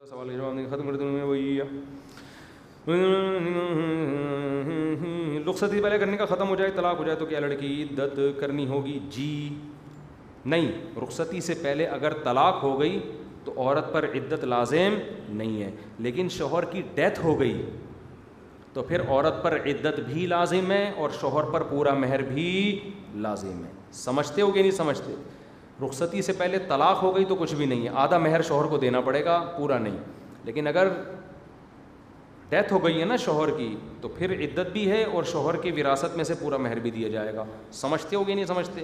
سوال کے جواب ختم کر دوں میں وہی رخصتی پہلے کرنے کا ختم ہو جائے طلاق ہو جائے تو کیا لڑکی عدت کرنی ہوگی؟ جی نہیں، رخصتی سے پہلے اگر طلاق ہو گئی تو عورت پر عدت لازم نہیں ہے، لیکن شوہر کی ڈیتھ ہو گئی تو پھر عورت پر عدت بھی لازم ہے اور شوہر پر پورا مہر بھی لازم ہے۔ سمجھتے ہو کہ نہیں سمجھتے؟ رخصتی سے پہلے طلاق ہو گئی تو کچھ بھی نہیں ہے، آدھا مہر شوہر کو دینا پڑے گا، پورا نہیں، لیکن اگر ڈیتھ ہو گئی ہے نا شوہر کی تو پھر عدت بھی ہے اور شوہر کی وراثت میں سے پورا مہر بھی دیا جائے گا۔ سمجھتے ہو کہ نہیں سمجھتے؟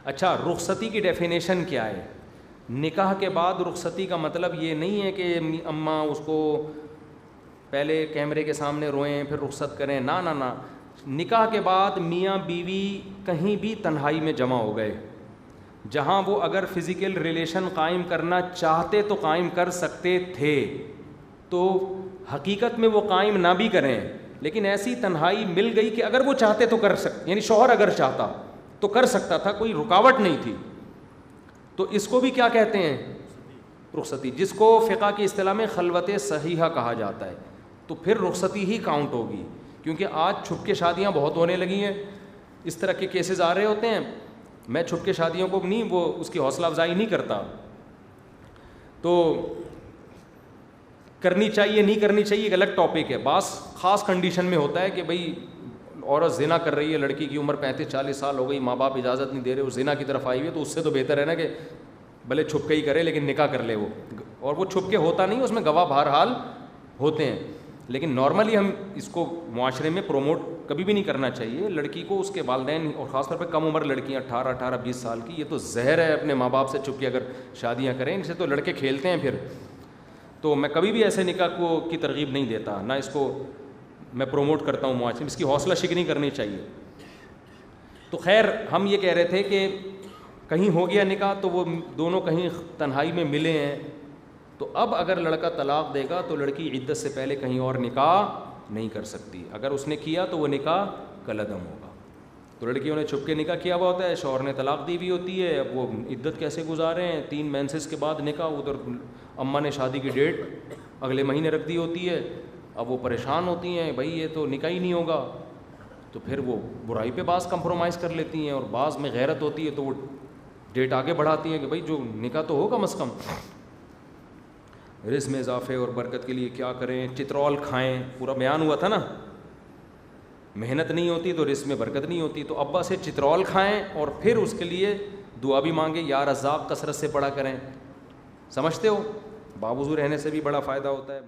اچھا، رخصتی کی ڈیفینیشن کیا ہے؟ نکاح کے بعد رخصتی کا مطلب یہ نہیں ہے کہ اماں اس کو پہلے کیمرے کے سامنے روئیں پھر رخصت کریں، نہ نہ نہ، نکاح کے بعد میاں بیوی کہیں بھی تنہائی میں جمع ہو گئے، جہاں وہ اگر فزیکل ریلیشن قائم کرنا چاہتے تو قائم کر سکتے تھے، تو حقیقت میں وہ قائم نہ بھی کریں، لیکن ایسی تنہائی مل گئی کہ اگر وہ چاہتے تو کر سکتے، یعنی شوہر اگر چاہتا تو کر سکتا تھا، کوئی رکاوٹ نہیں تھی، تو اس کو بھی کیا کہتے ہیں؟ رخصتی، جس کو فقہ کی اصطلاح میں خلوت صحیحہ کہا جاتا ہے، تو پھر رخصتی ہی کاؤنٹ ہوگی، کیونکہ آج چھپ کے شادیاں بہت ہونے لگی ہیں، اس طرح کے کیسز آ رہے ہوتے ہیں۔ میں چھپ کے شادیوں کو نہیں، وہ اس کی حوصلہ افزائی نہیں کرتا، تو کرنی چاہیے نہیں کرنی چاہیے ایک الگ ٹاپک ہے، بعض خاص کنڈیشن میں ہوتا ہے کہ بھئی عورت زنا کر رہی ہے، لڑکی کی عمر 35-40 سال ہو گئی، ماں باپ اجازت نہیں دے رہے، وہ زنا کی طرف آئی ہوئی ہے، تو اس سے تو بہتر ہے نا کہ بھلے چھپ کے ہی کرے لیکن نکاح کر لے وہ، اور وہ چھپ کے ہوتا نہیں، اس میں گواہ بہرحال ہوتے ہیں، لیکن نارملی ہم اس کو معاشرے میں پروموٹ کبھی بھی نہیں کرنا چاہیے۔ لڑکی کو اس کے والدین، اور خاص طور پہ کم عمر لڑکیاں 18-20 سال کی، یہ تو زہر ہے، اپنے ماں باپ سے چھپ کے اگر شادیاں کریں، ان سے تو لڑکے کھیلتے ہیں پھر، تو میں کبھی بھی ایسے نکاح کی ترغیب نہیں دیتا، نہ اس کو میں پروموٹ کرتا ہوں معاشرے میں، اس کی حوصلہ شکنی کرنی چاہیے۔ تو خیر، ہم یہ کہہ رہے تھے کہ کہیں ہو گیا نکاح تو وہ دونوں کہیں تنہائی میں ملے ہیں، تو اب اگر لڑکا طلاق دے گا تو لڑکی عدت سے پہلے کہیں اور نکاح نہیں کر سکتی، اگر اس نے کیا تو وہ نکاح کالعدم ہوگا۔ تو لڑکیوں نے چھپ کے نکاح کیا ہوا ہوتا ہے، شوہر نے طلاق دی ہوئی ہوتی ہے، اب وہ عدت کیسے گزارے ہیں، 3 مینسز کے بعد نکاح، ادھر اماں نے شادی کی ڈیٹ اگلے مہینے رکھ دی ہوتی ہے، اب وہ پریشان ہوتی ہیں، بھائی یہ تو نکاح ہی نہیں ہوگا، تو پھر وہ برائی پہ بعض کمپرومائز کر لیتی ہیں، اور بعض میں غیرت ہوتی ہے تو وہ ڈیٹ آگے بڑھاتی ہیں کہ بھائی جو نکاح تو ہو کم از کم۔ رزق میں اضافے اور برکت کے لیے کیا کریں؟ چترول کھائیں، پورا بیان ہوا تھا نا، محنت نہیں ہوتی تو رزق میں برکت نہیں ہوتی، تو ابا سے چترول کھائیں اور پھر اس کے لیے دعا بھی مانگیں، یا رزاق کثرت سے پڑھا کریں، سمجھتے ہو؟ باوضو رہنے سے بھی بڑا فائدہ ہوتا ہے۔